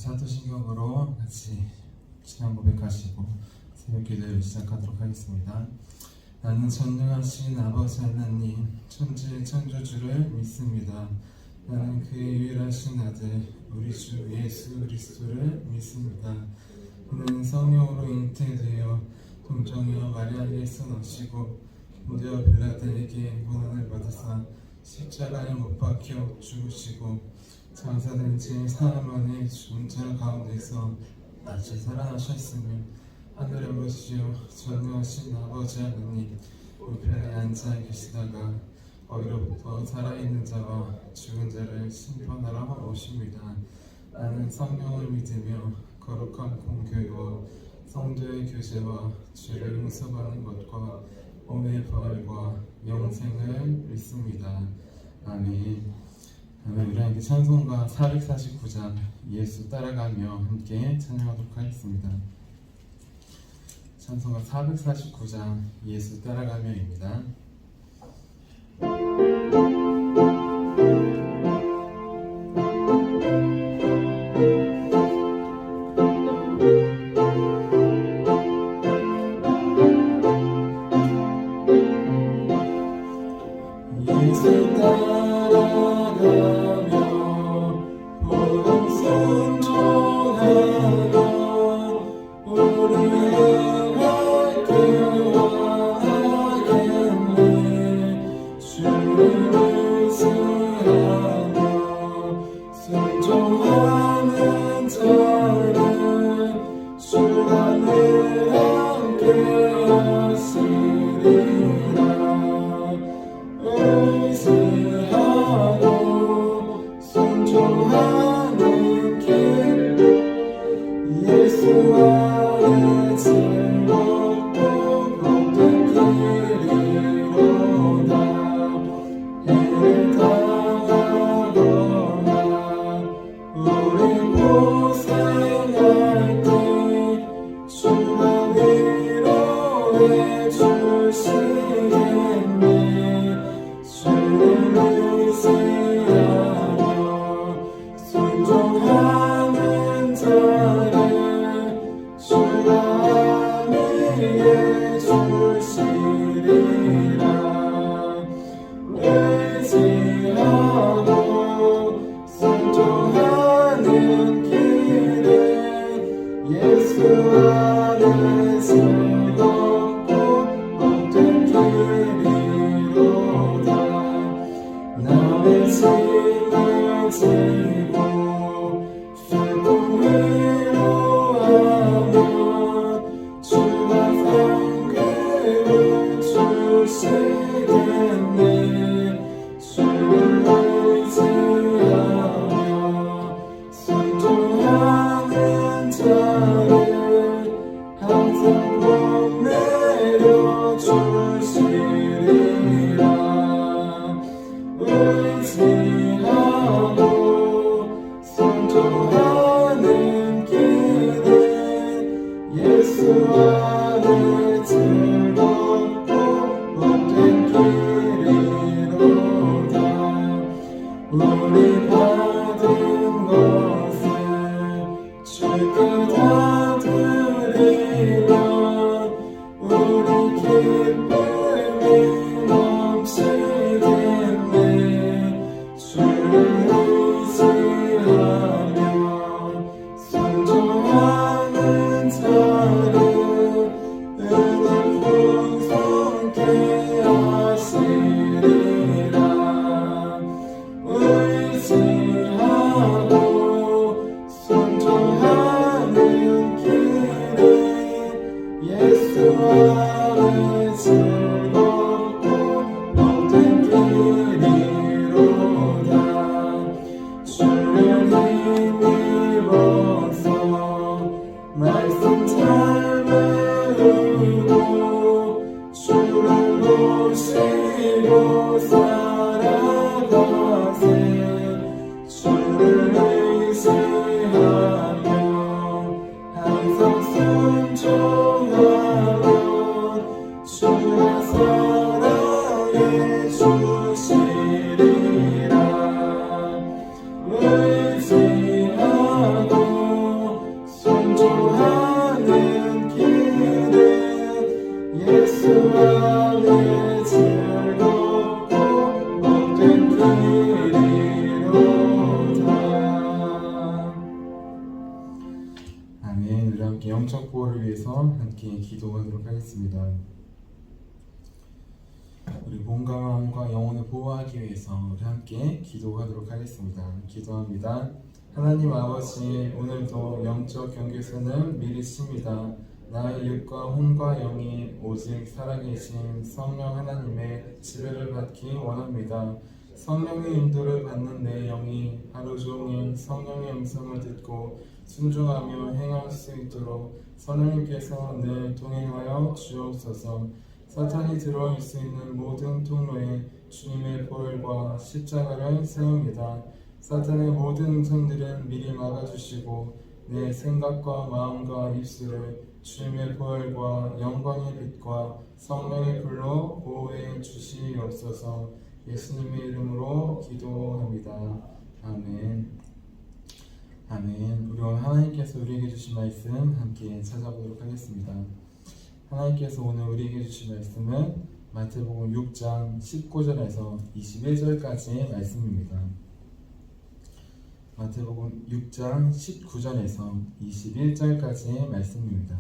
사도신경으로 같이 신앙 고백하시고 새벽 기도를 시작하도록 하겠습니다. 나는 전능하신 아버지 하나님 천지 창조주를 믿습니다. 나는 그의 유일하신 아들 우리 주 예수 그리스도를 믿습니다. 그는 성령으로 잉태되어 동정녀 마리아에게서 나시고 본디오 빌라도에게 고난을 받으사 십자가에 못 박혀 죽으시고 장사된 지 사흘 만에 죽은 자 가운데서 다시 살아나셨으며 하늘에 보시어 전능하신 아버지 하나님 우편에 앉아 계시다가 거기로부터 살아있는 자와 죽은 자를 심판하러 오십니다. 나는 성령을 믿으며 거룩한 공교회와 성도의 교제와 죄를 용서받는 것과 몸의 부활과 영생을 믿습니다. 아멘. 우리 함께 찬송가 449장 예수 따라가며 함께 찬양하도록 하겠습니다. 찬송가 449장 예수 따라가며입니다. 예수 따라가며 보름 순종하며 우리의 갈 구원하겠네. 주를 의지하며 순종하는 자를 주가 늘 함께 하시리라. 의지하고 순종하는 길 예수 안에 즐겁고 복된 길이로다. 해를 당하거나 우리 고생할 때 주가 위로해 주시겠네. 주를 의지하며 순종하는 자를 주가 안위해 주시리라. 의지하고 순종하는 길은 예수 안에 즐겁고 복된 길이로다. 남의 짐을 지고 슬픔 위로하며 주가 상급을 주시겠네. 주를 의지하며 순종하는 자를 항상 복 내려 주시리라. 의지하고 순종하는 길은 예수 안에 즐겁고 복된 길이로다. 우리 받은 것을 주께 다 드리면 우리 기쁨이 넘치겠네. 주를 의지하며 순종하는 자를 은혜 풍성케 하시리라. 의지 함께 기도하도록 하겠습니다. 우리 몸과 마음과 영혼을 보호하기 위해서 우리 함께 기도하도록 하겠습니다. 기도합니다. 하나님 아버지, 오늘도 영적 경계선을 미리십니다. 나의 육과 혼과 영이 오직 살아계신 성령 하나님의 지배를 받기 원합니다. 성령의 인도를 받는 내 영이 하루 종일 성령의 음성을 듣고 순종하며 행할 수 있도록 성령님께서 늘 동행하여 주옵소서. 사탄이 들어올 수 있는 모든 통로에 주님의 보혈과 십자가를 세웁니다. 사탄의 모든 음성들은 미리 막아주시고 내 생각과 마음과 입술을 주님의 보혈과 영광의 빛과 성령의 불로 보호해 주시옵소서. 예수님의 이름으로 기도합니다. 아멘. 아멘. 우리 오늘 하나님께서 우리에게 주신 말씀 함께 찾아보도록 하겠습니다. 하나님께서 오늘 우리에게 주신 말씀은 마태복음 6장 19절에서 21절까지의 말씀입니다. 마태복음 6장 19절에서 21절까지의 말씀입니다.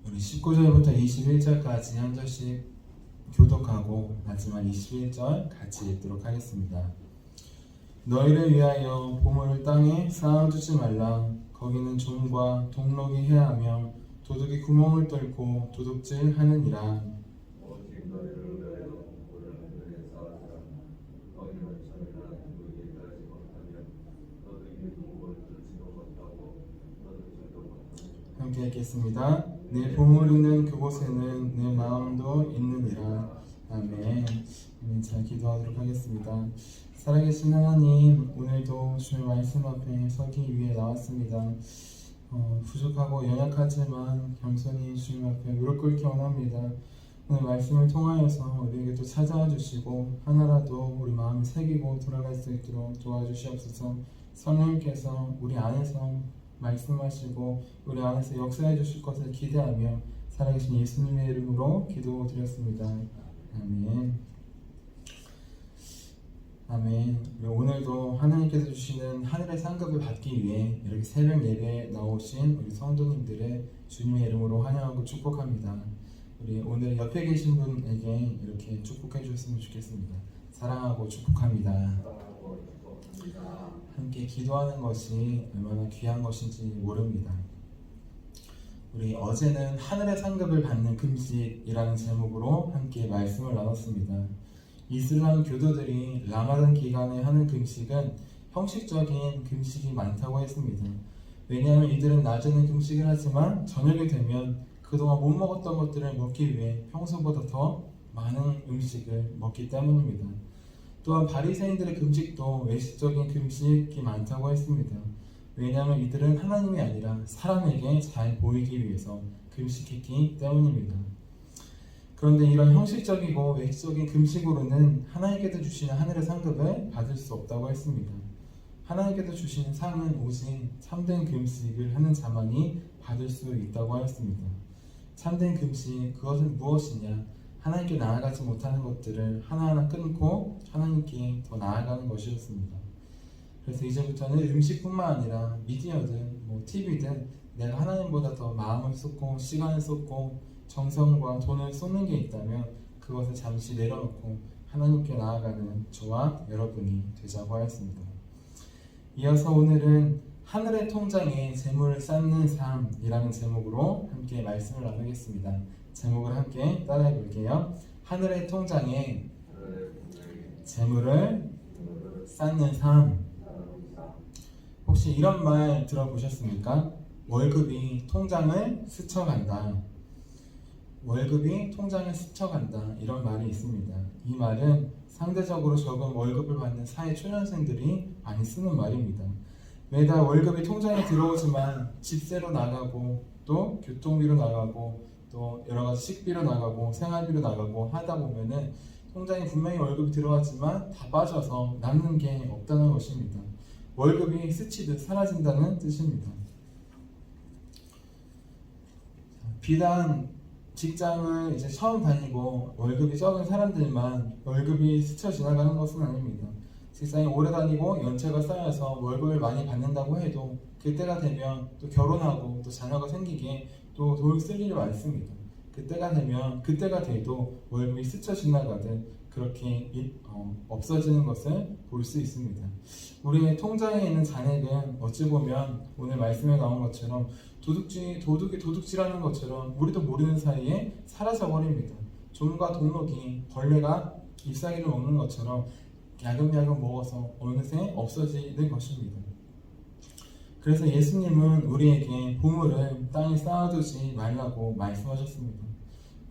우리 19절부터 21절까지 한 절씩 교독하고 마지막 21절 같이 읽도록 하겠습니다. 너희를 위하여 보물을 땅에 쌓아두지 말라. 거기는 좀과 동록이 해하며 도둑이 구멍을 뚫고 도둑질 하느니라. 함께 읽겠습니다. 내 보물 있는 그곳에는 내 마음도 있느니라. 아멘. 잘 기도하도록 하겠습니다. 살아계신 하나님, 오늘도 주의 말씀 앞에 서기 위해 나왔습니다. 부족하고 연약하지만 겸손히 주님 앞에 무릎 꿇기 원합니다. 오늘 말씀을 통하여서 우리에게 또 찾아와 주시고 하나라도 우리 마음에 새기고 돌아갈 수 있도록 도와주시옵소서. 성령님께서 우리 안에서 말씀하시고 우리 안에서 역사해 주실 것을 기대하며 살아계신 예수님의 이름으로 기도드렸습니다. 아멘. 아멘. 오늘도 하나님께서 주시는 하늘의 상급을 받기 위해 이렇게 새벽 예배에 나오신 우리 성도님들의 주님의 이름으로 환영하고 축복합니다. 우리 오늘 옆에 계신 분에게 이렇게 축복해 주셨으면 좋겠습니다. 사랑하고 축복합니다. 함께 기도하는 것이 얼마나 귀한 것인지 모릅니다. 우리 어제는 하늘의 상급을 받는 금식이라는 제목으로 함께 말씀을 나눴습니다. 이슬람 교도들이 라마단 기간에 하는 금식은 형식적인 금식이 많다고 했습니다. 왜냐하면 이들은 낮에는 금식을 하지만 저녁이 되면 그동안 못 먹었던 것들을 먹기 위해 평소보다 더 많은 음식을 먹기 때문입니다. 또한 바리새인들의 금식도 외식적인 금식이 많다고 했습니다. 왜냐하면 이들은 하나님이 아니라 사람에게 잘 보이기 위해서 금식했기 때문입니다. 그런데 이런 형식적이고 외식적인 금식으로는 하나님께서 주시는 하늘의 상급을 받을 수 없다고 했습니다. 하나님께서 주시는 상은 오직 참된 금식을 하는 자만이 받을 수 있다고 하였습니다. 참된 금식, 그것은 무엇이냐? 하나님께 나아가지 못하는 것들을 하나하나 끊고 하나님께 더 나아가는 것이었습니다. 그래서 이제부터는 음식뿐만 아니라 미디어든 TV든 내가 하나님보다 더 마음을 쏟고 시간을 쏟고 정성과 돈을 쏟는 게 있다면 그것을 잠시 내려놓고 하나님께 나아가는 저와 여러분이 되자고 하였습니다. 이어서 오늘은 하늘의 통장에 재물을 쌓는 삶이라는 제목으로 함께 말씀을 나누겠습니다. 제목을 함께 따라해 볼게요. 하늘의 통장에 재물을 쌓는 삶. 혹시 이런 말 들어보셨습니까? 월급이 통장을 스쳐간다. 월급이 통장을 스쳐간다. 이런 말이 있습니다. 이 말은 상대적으로 적은 월급을 받는 사회초년생들이 많이 쓰는 말입니다. 매달 월급이 통장에 들어오지만 집세로 나가고 또 교통비로 나가고 또 여러가지 식비로 나가고 생활비로 나가고 하다 보면은 통장에 분명히 월급이 들어왔지만 다 빠져서 남는 게 없다는 것입니다. 월급이 스치듯 사라진다는 뜻입니다. 비단 직장을 이제 처음 다니고 월급이 적은 사람들만 월급이 스쳐 지나가는 것은 아닙니다. 직장에 오래 다니고 연차가 쌓여서 월급을 많이 받는다고 해도 그때가 되면 또 결혼하고 또 자녀가 생기기에 또 돈을 쓸 일이 많습니다. 그때가 돼도 월급이 스쳐 지나가듯 그렇게 없어지는 것을 볼 수 있습니다. 우리의 통장에 있는 잔액은 어찌 보면 오늘 말씀에 나온 것처럼 도둑질하는 것처럼 우리도 모르는 사이에 사라져 버립니다. 좀과 동록이 벌레가 잎사귀를 먹는 것처럼 야금야금 먹어서 어느새 없어지는 것입니다. 그래서 예수님은 우리에게 보물을 땅에 쌓아두지 말라고 말씀하셨습니다.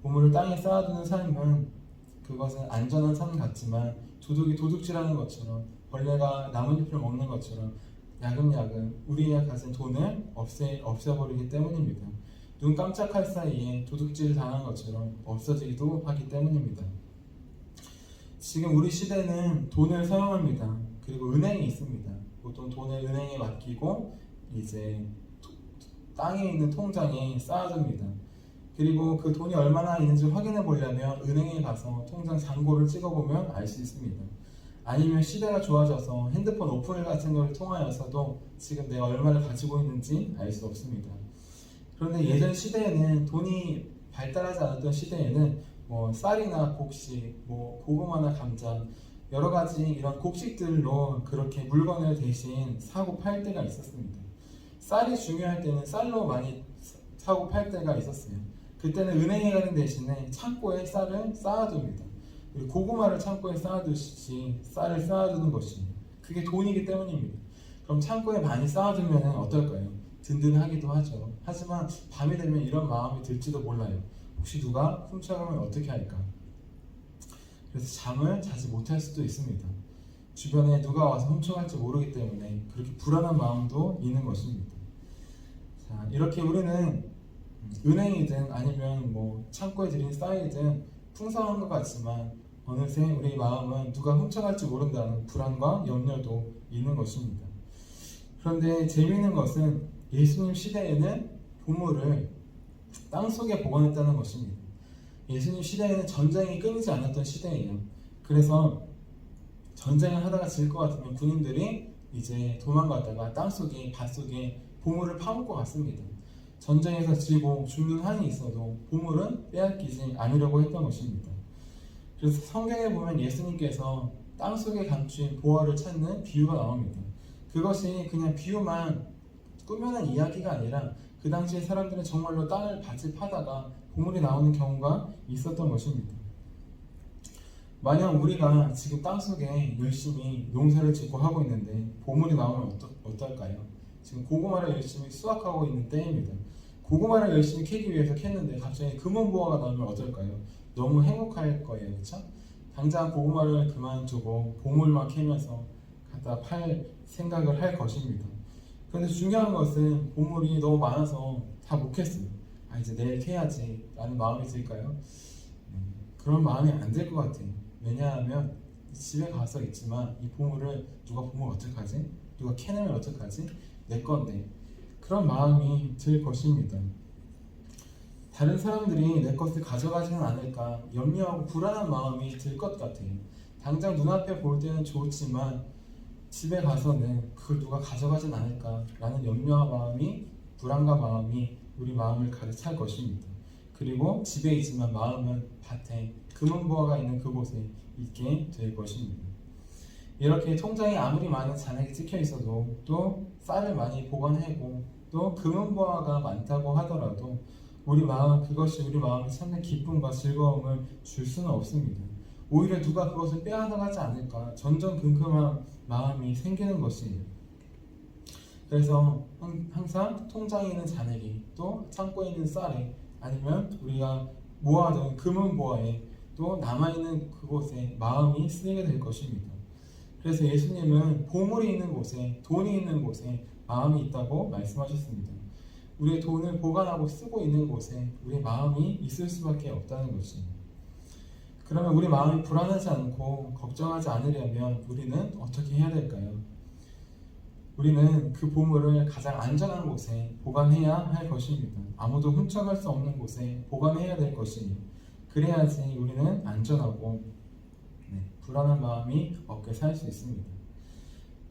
보물을 땅에 쌓아두는 삶은 그것은 안전한 삶 같지만 도둑이 도둑질하는 것처럼 벌레가 나뭇잎을 먹는 것처럼 야금야금 우리가 가진 돈을 없애버리기 때문입니다. 눈 깜짝할 사이에 도둑질 당한 것처럼 없어지기도 하기 때문입니다. 지금 우리 시대는 돈을 사용합니다. 그리고 은행이 있습니다. 보통 돈을 은행에 맡기고 이제 땅에 있는 통장에 쌓아둡니다. 그리고 그 돈이 얼마나 있는지 확인해 보려면 은행에 가서 통장 잔고를 찍어보면 알 수 있습니다. 아니면 시대가 좋아져서 핸드폰 오픈을 같은 것을 통하여서도 지금 내가 얼마를 가지고 있는지 알 수 없습니다. 그런데 예전 시대에는 돈이 발달하지 않았던 시대에는 쌀이나 곡식, 고구마나 감자 여러 가지 이런 곡식들로 그렇게 물건을 대신 사고 팔 때가 있었습니다. 쌀이 중요할 때는 쌀로 많이 사고 팔 때가 있었어요. 그때는 은행에 가는 대신에 창고에 쌀을 쌓아둡니다. 그리고 고구마를 창고에 쌓아두시지 쌀을 쌓아두는 것이 그게 돈이기 때문입니다. 그럼 창고에 많이 쌓아두면 어떨까요? 든든하기도 하죠. 하지만 밤이 되면 이런 마음이 들지도 몰라요. 혹시 누가 훔쳐가면 어떻게 할까? 그래서 잠을 자지 못할 수도 있습니다. 주변에 누가 와서 훔쳐갈지 모르기 때문에 그렇게 불안한 마음도 있는 것입니다. 자, 이렇게 우리는 은행이든 아니면 창고에 들인 쌀이든 풍성한 것 같지만 어느새 우리 마음은 누가 훔쳐갈지 모른다는 불안과 염려도 있는 것입니다. 그런데 재미있는 것은 예수님 시대에는 보물을 땅속에 보관했다는 것입니다. 예수님 시대에는 전쟁이 끊이지 않았던 시대예요. 그래서 전쟁을 하다가 질 것 같으면 군인들이 이제 도망가다가 땅속에 밭속에 보물을 파묻고 갔습니다. 전쟁에서 지고 죽는 한이 있어도 보물은 빼앗기지 않으려고 했던 것입니다. 그래서 성경에 보면 예수님께서 땅속에 감춘 보화를 찾는 비유가 나옵니다. 그것이 그냥 비유만 꾸며낸 이야기가 아니라 그 당시에 사람들은 정말로 땅을 밭을 파다가 보물이 나오는 경우가 있었던 것입니다. 만약 우리가 지금 땅속에 열심히 농사를 짓고 하고 있는데 보물이 나오면 어떨까요? 지금 고구마를 열심히 수확하고 있는 때입니다. 고구마를 열심히 캐기 위해서 캤는데 갑자기 금은보화가 나오면 어떨까요? 너무 행복할 거예요. 그렇죠? 당장 고구마를 그만두고 보물만 캐면서 갖다 팔 생각을 할 것입니다. 그런데 중요한 것은 보물이 너무 많아서 다 못 캤어요. 이제 내일 캐야지 라는 마음이 들까요? 그런 마음이 안 들 것 같아요. 왜냐하면 집에 가서 있지만 이 보물을 누가 보면 어떡하지? 누가 캐내면 어떡하지? 내 건데 그런 마음이 들 것입니다. 다른 사람들이 내 것을 가져가지는 않을까 염려하고 불안한 마음이 들 것 같아요. 당장 눈앞에 볼 때는 좋지만 집에 가서는 그걸 누가 가져가진 않을까 라는 염려와 마음이 불안과 마음이 우리 마음을 가득 찰 것입니다. 그리고 집에 있지만 마음은 밭에 금은보화가 있는 그곳에 있게 될 것입니다. 이렇게 통장에 아무리 많은 잔액이 찍혀 있어도 또 쌀을 많이 보관하고 또 금은보화가 많다고 하더라도 그것이 우리 마음에 찾는 기쁨과 즐거움을 줄 수는 없습니다. 오히려 누가 그것을 빼앗아가지 않을까 전전긍긍한 마음이 생기는 것이에요. 그래서 항상 통장에 있는 잔액이 또 창고에 있는 쌀에 아니면 우리가 모아둔 금은보화에 또 남아있는 그곳에 마음이 쓰이게 될 것입니다. 그래서 예수님은 보물이 있는 곳에 돈이 있는 곳에 마음이 있다고 말씀하셨습니다. 우리의 돈을 보관하고 쓰고 있는 곳에 우리의 마음이 있을 수밖에 없다는 것입니다. 그러면 우리 마음이 불안하지 않고 걱정하지 않으려면 우리는 어떻게 해야 될까요? 우리는 그 보물을 가장 안전한 곳에 보관해야 할 것입니다. 아무도 훔쳐갈 수 없는 곳에 보관해야 될 것이니 그래야지 우리는 안전하고 불안한 마음이 없게 살 수 있습니다.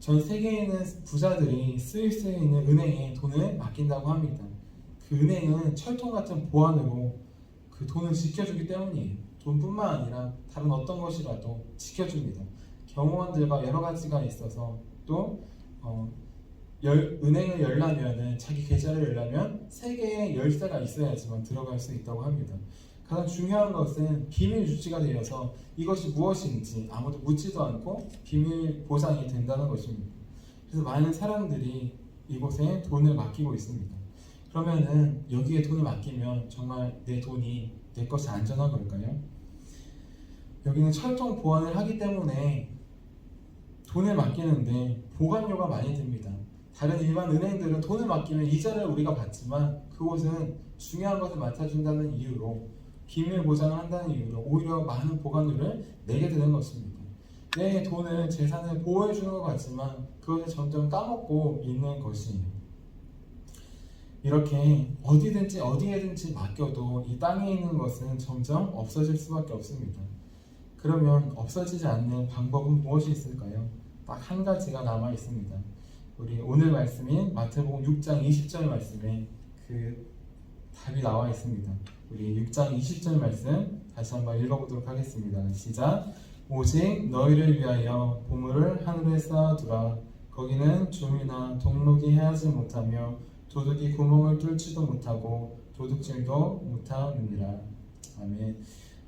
전 세계에 있는 부자들이 스위스에 있는 은행에 돈을 맡긴다고 합니다. 그 은행은 철통 같은 보안으로 그 돈을 지켜주기 때문이에요. 돈뿐만 아니라 다른 어떤 것이라도 지켜줍니다. 경호원들과 여러 가지가 있어서 또 은행을 열려면은 자기 계좌를 열려면 3개의 열쇠가 있어야지만 들어갈 수 있다고 합니다. 가장 중요한 것은 비밀 유지가 되어서 이것이 무엇인지 아무도 묻지도 않고 비밀 보장이 된다는 것입니다. 그래서 많은 사람들이 이곳에 돈을 맡기고 있습니다. 그러면은 여기에 돈을 맡기면 정말 내 돈이 내 것이 안전한 걸까요? 여기는 철통 보안을 하기 때문에 돈을 맡기는데 보관료가 많이 듭니다. 다른 일반 은행들은 돈을 맡기면 이자를 우리가 받지만 그곳은 중요한 것을 맡아준다는 이유로 비밀 보장을 한다는 이유로 오히려 많은 보관료를 내게 되는 것입니다. 내 돈을 재산을 보호해주는 것 같지만 그것을 점점 까먹고 있는 것이에요. 이렇게 어디에든지 맡겨도 이 땅에 있는 것은 점점 없어질 수밖에 없습니다. 그러면 없어지지 않는 방법은 무엇이 있을까요? 딱 한 가지가 남아 있습니다. 우리 오늘 말씀인 마태복음 6장 20절 말씀에 그 답이 나와 있습니다. 우리 6장 20절 말씀 다시 한번 읽어보도록 하겠습니다. 시작. 오직 너희를 위하여 보물을 하늘에 쌓아두라. 거기는 좀이나 동록이 해하지 못하며 도둑이 구멍을 뚫지도 못하고 도둑질도 못하느니라. 아멘.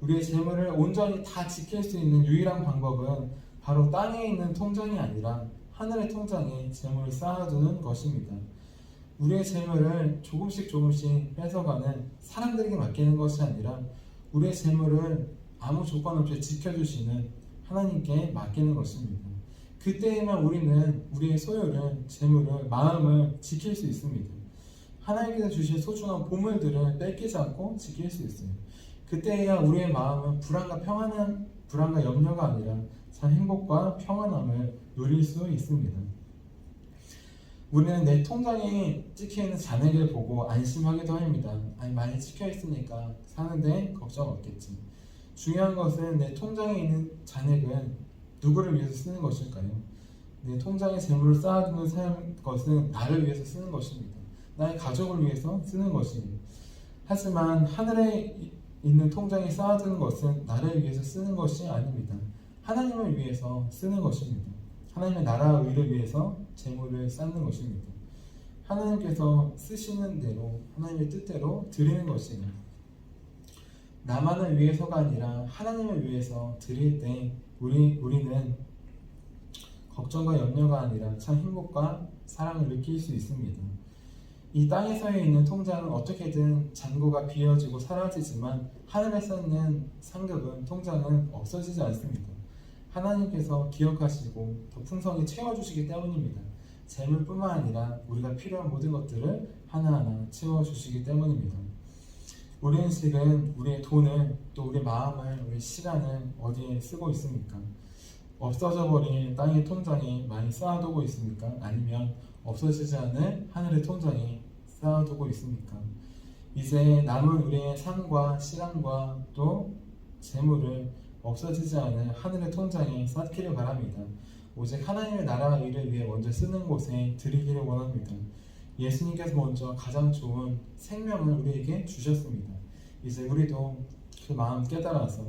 우리의 재물을 온전히 다 지킬 수 있는 유일한 방법은 바로 땅에 있는 통장이 아니라 하늘의 통장에 재물을 쌓아두는 것입니다. 우리의 재물을 조금씩 뺏어가는 사람들에게 맡기는 것이 아니라 우리의 재물을 아무 조건 없이 지켜주시는 하나님께 맡기는 것입니다. 그때에만 우리는 우리의 소유를, 재물을, 마음을 지킬 수 있습니다. 하나님께서 주신 소중한 보물들을 뺏기지 않고 지킬 수 있어요. 그때야 우리의 마음은 불안과 염려가 아니라 참 행복과 평안함을 누릴 수 있습니다. 우리는 내 통장에 찍혀있는 잔액을 보고 안심하기도 합니다. 아니, 많이 찍혀있으니까 사는데 걱정 없겠지. 중요한 것은 내 통장에 있는 잔액은 누구를 위해서 쓰는 것일까요? 내 통장에 재물을 쌓아두는 것은 나를 위해서 쓰는 것입니다. 나의 가족을 위해서 쓰는 것입니다. 하지만 하늘에 있는 통장에 쌓아두는 것은 나를 위해서 쓰는 것이 아닙니다. 하나님을 위해서 쓰는 것입니다. 하나님의 나라와 의를 위해서 재물을 쌓는 것입니다. 하나님께서 쓰시는 대로 하나님의 뜻대로 드리는 것입니다. 나만을 위해서가 아니라 하나님을 위해서 드릴 때 우리는 걱정과 염려가 아니라 참 행복과 사랑을 느낄 수 있습니다. 이 땅에서 있는 통장은 어떻게든 잔고가 비어지고 사라지지만 하늘에서 있는 상급은, 통장은 없어지지 않습니다. 하나님께서 기억하시고 더 풍성히 채워주시기 때문입니다. 재물뿐만 아니라 우리가 필요한 모든 것들을 하나하나 채워주시기 때문입니다. 우리는 지금 우리의 돈을, 또 우리의 마음을, 우리의 시간을 어디에 쓰고 있습니까? 없어져 버린 땅의 통장에 많이 쌓아두고 있습니까? 아니면 없어지지 않은 하늘의 통장에 쌓아두고 있습니까? 이제 남은 우리의 삶과 시간과 또 재물을 없어지지 않은 하늘의 통장에 쌓기를 바랍니다. 오직 하나님의 나라와 일을 위해 먼저 쓰는 곳에 드리기를 원합니다. 예수님께서 먼저 가장 좋은 생명을 우리에게 주셨습니다. 이제 우리도 그 마음 깨달아서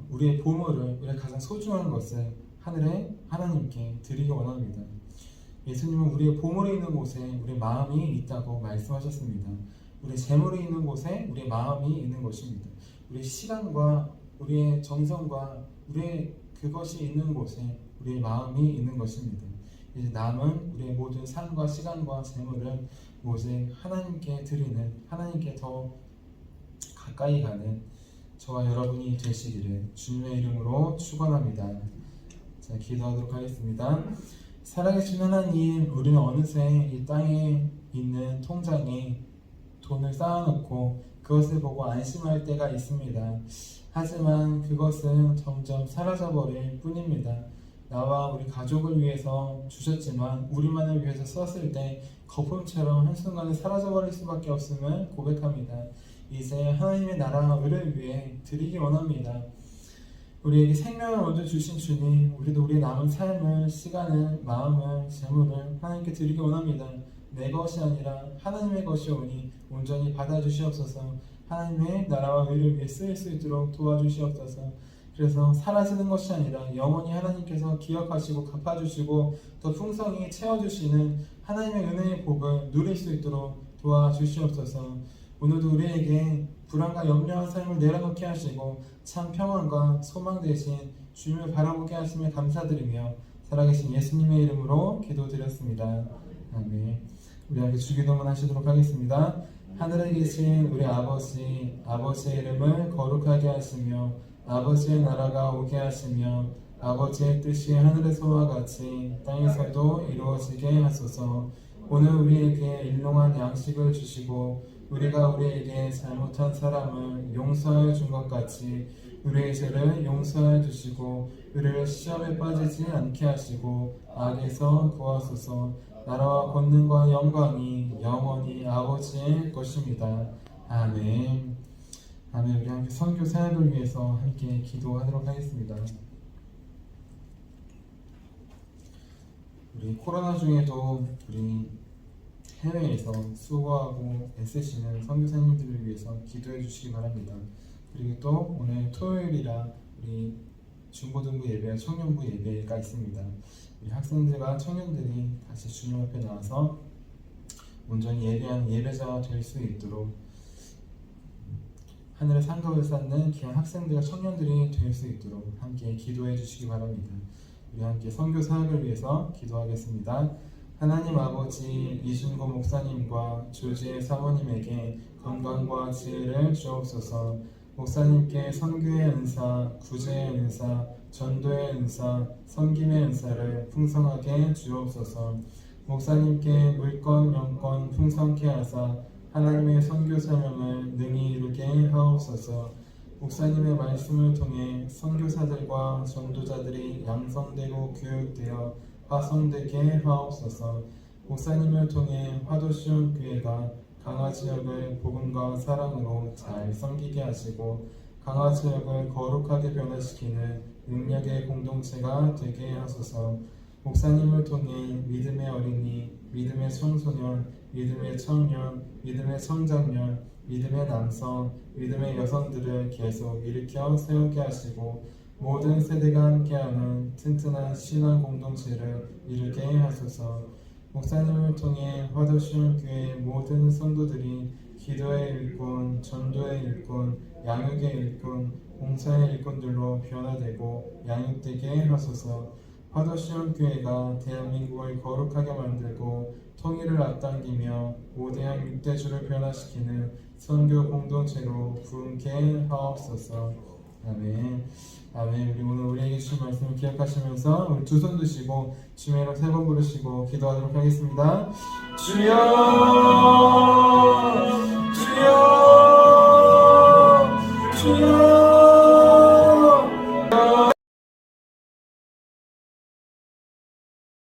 우리의 보물을, 우리의 가장 소중한 것을 하늘의 하나님께 드리기 원합니다. 예수님은 우리의 보물이 있는 곳에 우리의 마음이 있다고 말씀하셨습니다. 우리의 재물이 있는 곳에 우리의 마음이 있는 것입니다. 우리의 시간과 우리의 정성과 우리의 그것이 있는 곳에 우리의 마음이 있는 것입니다. 이제 남은 우리의 모든 삶과 시간과 재물은 오직 하나님께 드리는, 하나님께 더 가까이 가는 저와 여러분이 되시기를 주님의 이름으로 축원합니다. 자, 기도하도록 하겠습니다. 살아계신 하나님, 우리는 어느새 이 땅에 있는 통장에 돈을 쌓아놓고 그것을 보고 안심할 때가 있습니다. 하지만 그것은 점점 사라져버릴 뿐입니다. 나와 우리 가족을 위해서 주셨지만 우리만을 위해서 썼을 때 거품처럼 한순간에 사라져버릴 수밖에 없음을 고백합니다. 이제 하나님의 나라와 의를 위해 드리기 원합니다. 우리에게 생명을 얻어 주신 주님, 우리도 우리의 남은 삶을, 시간을, 마음을, 재물을 하나님께 드리기 원합니다. 내 것이 아니라 하나님의 것이오니 온전히 받아주시옵소서. 하나님의 나라와 의를 위해 쓰일 수 있도록 도와주시옵소서. 그래서 사라지는 것이 아니라 영원히 하나님께서 기억하시고 갚아주시고 더 풍성히 채워주시는 하나님의 은혜의 복을 누릴 수 있도록 도와주시옵소서. 오늘도 우리에게 불안과 염려한 삶을 내려놓게 하시고 참 평안과 소망 대신 주님을 바라보게 하시며 감사드리며 살아계신 예수님의 이름으로 기도드렸습니다. 아멘. 우리 함께 주기도문 하시도록 하겠습니다. 하늘에 계신 우리 아버지, 아버지의 이름을 거룩하게 하시며 아버지의 나라가 오게 하시며 아버지의 뜻이 하늘에서와 같이 땅에서도 이루어지게 하소서. 오늘 우리에게 일용할 양식을 주시고 우리가 우리에게 잘못한 사람을 용서해 준 것 같이 우리의 죄를 용서해 주시고 우리를 시험에 빠지지 않게 하시고 악에서 구하소서. 나라와 권능과 영광이 영원히 아버지의 것입니다. 아멘. 아멘. 우리 함께 선교 사역을 위해서 함께 기도하도록 하겠습니다. 우리 코로나 중에도 우리 해외에서 수고하고 애쓰시는 선교사님들을 위해서 기도해 주시기 바랍니다. 그리고 또 오늘 토요일이라 우리 중고등부 예배와 청년부 예배가 있습니다. 우리 학생들과 청년들이 다시 주님 앞에 나와서 온전히 예배하는 예배자가 될 수 있도록 하늘의 상급을 쌓는 귀한 학생들과 청년들이 될 수 있도록 함께 기도해 주시기 바랍니다. 우리 함께 선교 사역을 위해서 기도하겠습니다. 하나님 아버지, 이준고 목사님과 조지의 사모님에게 건강과 지혜를 주옵소서. 목사님께 선교의 은사, 구제의 은사, 전도의 은사, 섬김의 은사를 풍성하게 주옵소서. 목사님께 물권, 영권 풍성케 하사 하나님의 선교 사명을 능히 이루게 하옵소서. 목사님의 말씀을 통해 선교사들과 전도자들이 양성되고 교육되어 파송되게 하옵소서. 목사님을 통해 화도시온 교회가 강화지역을 복음과 사랑으로 잘 섬기게 하시고 강화지역을 거룩하게 변화시키는 능력의 공동체가 되게 하소서. 목사님을 통해 믿음의 어린이, 믿음의 청소년, 믿음의 청년, 믿음의 청장년, 믿음의 남성, 믿음의 여성들을 계속 일으켜 세우게 하시고 모든 세대가 함께하는 튼튼한 신앙 공동체를 이루게 하소서. 목사님을 통해 화도시온 교회 모든 성도들이 기도의 일꾼, 전도의 일꾼, 양육의 일꾼, 봉사의 일꾼들로 변화되고 양육되게 하소서. 화도시온 교회가 대한민국을 거룩하게 만들고 통일을 앞당기며 모대한 6대주를 변화시키는 선교 공동체로 부흥케 하옵소서. 아멘. 아멘. 우리 오늘 우리에게 주신 말씀을 기억하시면서 우리 두 손 드시고 주의 이름 3번 부르시고 기도하도록 하겠습니다. 주여